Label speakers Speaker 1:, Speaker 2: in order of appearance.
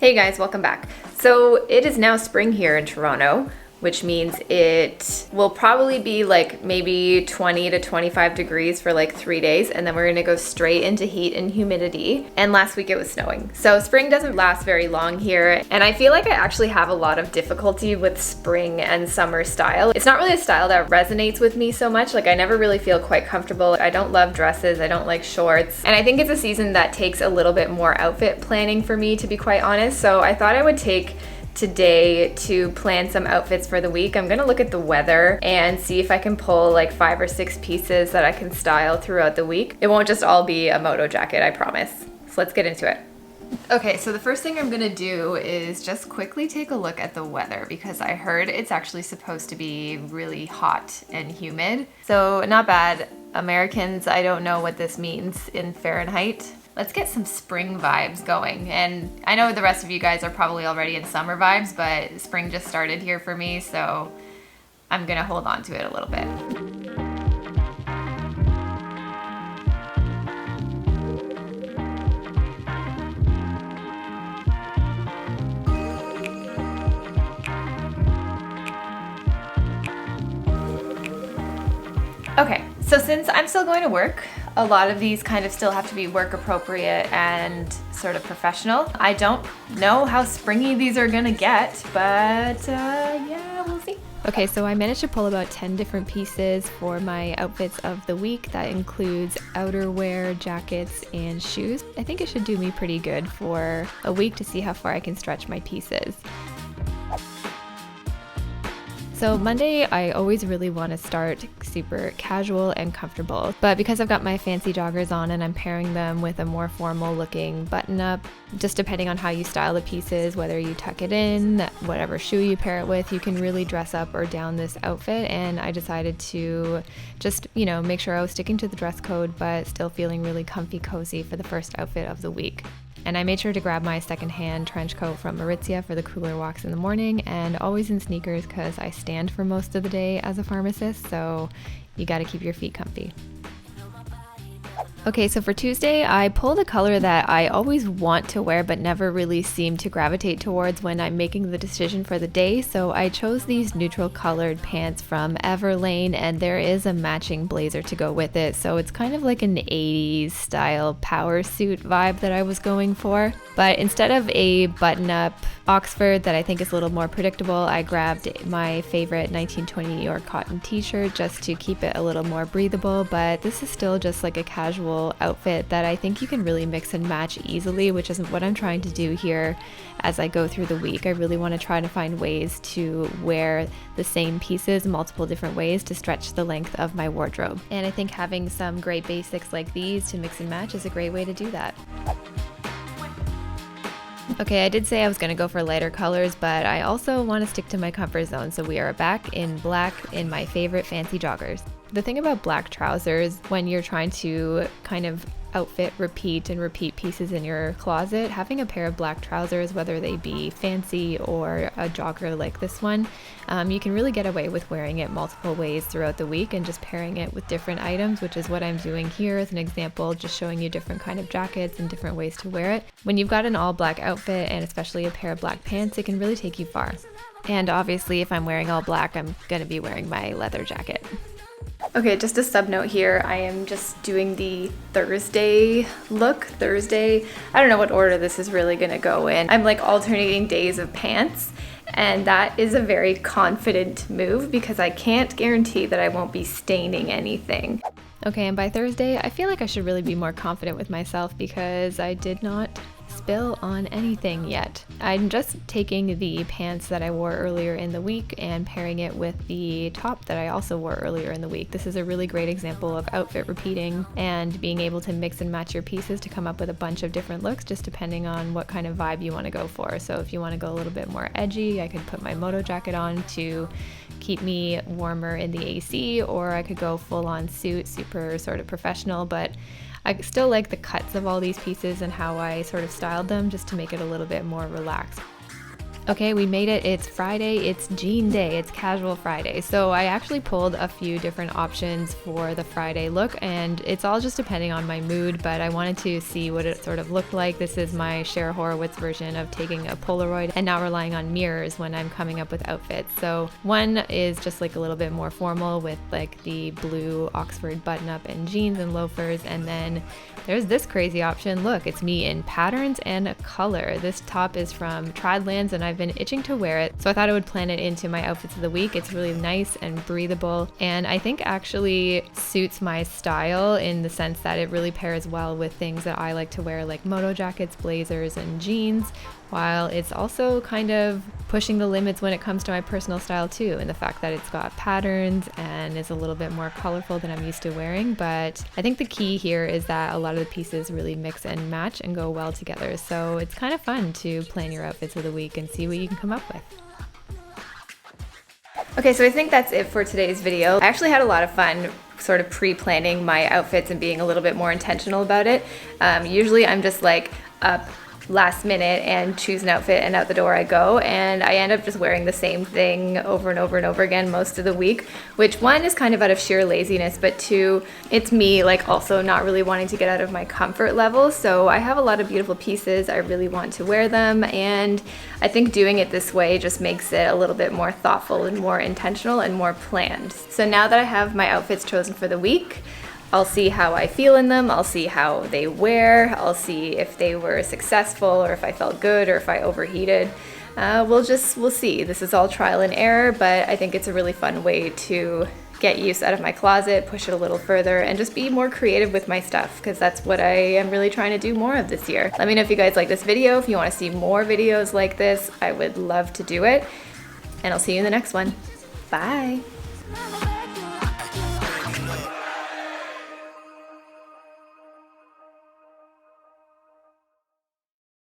Speaker 1: Hey guys, welcome back. So it is now spring here in Toronto, which means it will probably be like maybe 20 to 25 degrees for like 3 days, and then we're gonna go straight into heat and humidity. And last week it was snowing. So spring doesn't last very long here, and I feel like I actually have a lot of difficulty with spring and summer style. It's not really a style that resonates with me so much. Like I never really feel quite comfortable. I don't love dresses, I don't like shorts, and I think it's a season that takes a little bit more outfit planning for me, to be quite honest. So I thought I would take today to plan some outfits for the week. I'm gonna look at the weather and see if I can pull like 5 or 6 pieces that I can style throughout the week. It won't just all be a moto jacket, I promise. So let's get into it. Okay, so the first thing I'm gonna do is just quickly take a look at the weather, because I heard it's actually supposed to be really hot and humid. So not bad. Americans, I don't know what this means in Fahrenheit. Let's get some spring vibes going. And I know the rest of you guys are probably already in summer vibes, but spring just started here for me, so I'm gonna hold on to it a little bit. Okay, so since I'm still going to work, a lot of these kind of still have to be work appropriate and sort of professional. I don't know how springy these are gonna get, but yeah, we'll see. Okay, so I managed to pull about 10 different pieces for my outfits of the week. That includes outerwear, jackets, and shoes. I think it should do me pretty good for a week to see how far I can stretch my pieces. So Monday, I always really want to start super casual and comfortable, but because I've got my fancy joggers on and I'm pairing them with a more formal looking button up, just depending on how you style the pieces, whether you tuck it in, whatever shoe you pair it with, you can really dress up or down this outfit. And I decided to just, make sure I was sticking to the dress code, but still feeling really comfy cozy for the first outfit of the week. And I made sure to grab my secondhand trench coat from Aritzia for the cooler walks in the morning, and always in sneakers because I stand for most of the day as a pharmacist, so you gotta keep your feet comfy. Okay, so for Tuesday, I pulled a color that I always want to wear but never really seem to gravitate towards when I'm making the decision for the day. So I chose these neutral colored pants from Everlane, and there is a matching blazer to go with it. So it's kind of like an 80s style power suit vibe that I was going for. But instead of a button-up Oxford that I think is a little more predictable, I grabbed my favorite 1920 New York cotton t-shirt just to keep it a little more breathable. But this is still just like a casual outfit that I think you can really mix and match easily, which is what I'm trying to do here as I go through the week. I really want to try to find ways to wear the same pieces multiple different ways to stretch the length of my wardrobe. And I think having some great basics like these to mix and match is a great way to do that. Okay, I did say I was going to go for lighter colors, but I also want to stick to my comfort zone, so we are back in black in my favorite fancy joggers. The thing about black trousers, when you're trying to kind of outfit repeat pieces in your closet, having a pair of black trousers, whether they be fancy or a jogger like this one, you can really get away with wearing it multiple ways throughout the week and just pairing it with different items, which is what I'm doing here as an example, just showing you different kind of jackets and different ways to wear it. When you've got an all black outfit and especially a pair of black pants, it can really take you far. And obviously if I'm wearing all black, I'm gonna be wearing my leather jacket. Okay, just a sub note here, I am just doing the Thursday look. I don't know what order this is really gonna go in. I'm like alternating days of pants, and that is a very confident move because I can't guarantee that I won't be staining anything. Okay, and by Thursday, I feel like I should really be more confident with myself because I did not spill on anything yet. I'm just taking the pants that I wore earlier in the week and pairing it with the top that I also wore earlier in the week. This is a really great example of outfit repeating and being able to mix and match your pieces to come up with a bunch of different looks just depending on what kind of vibe you want to go for. So if you want to go a little bit more edgy, I could put my moto jacket on to keep me warmer in the AC, or I could go full on suit, super sort of professional, but I still like the cuts of all these pieces and how I sort of styled them just to make it a little bit more relaxed. Okay, we made it. It's Friday, it's jean day, it's casual Friday. So I actually pulled a few different options for the Friday look, and it's all just depending on my mood, but I wanted to see what it sort of looked like. This is my Cher Horowitz version of taking a Polaroid and not relying on mirrors when I'm coming up with outfits. So one is just like a little bit more formal with like the blue Oxford button-up and jeans and loafers, and then there's this crazy option. Look, it's me in patterns and color. This top is from Tradlands and I've been itching to wear it, so I thought I would plan it into my outfits of the week. It's really nice and breathable, and I think actually suits my style in the sense that it really pairs well with things that I like to wear, like moto jackets, blazers, and jeans, while it's also kind of pushing the limits when it comes to my personal style too, and the fact that it's got patterns and is a little bit more colorful than I'm used to wearing. But I think the key here is that a lot of the pieces really mix and match and go well together, so it's kind of fun to plan your outfits of the week and see what you can come up with. Okay, so I think that's it for today's video. I actually had a lot of fun sort of pre-planning my outfits and being a little bit more intentional about it. Usually I'm just like up last minute and choose an outfit and out the door I go, and I end up just wearing the same thing over and over and over again most of the week, which one is kind of out of sheer laziness, but two, it's me like also not really wanting to get out of my comfort level. So I have a lot of beautiful pieces, I really want to wear them, and I think doing it this way just makes it a little bit more thoughtful and more intentional and more planned. So now that I have my outfits chosen for the week, I'll see how I feel in them, I'll see how they wear, I'll see if they were successful or if I felt good or if I overheated. We'll see. This is all trial and error, but I think it's a really fun way to get use out of my closet, push it a little further, and just be more creative with my stuff, because that's what I am really trying to do more of this year. Let me know if you guys like this video. If you want to see more videos like this, I would love to do it, and I'll see you in the next one. Bye!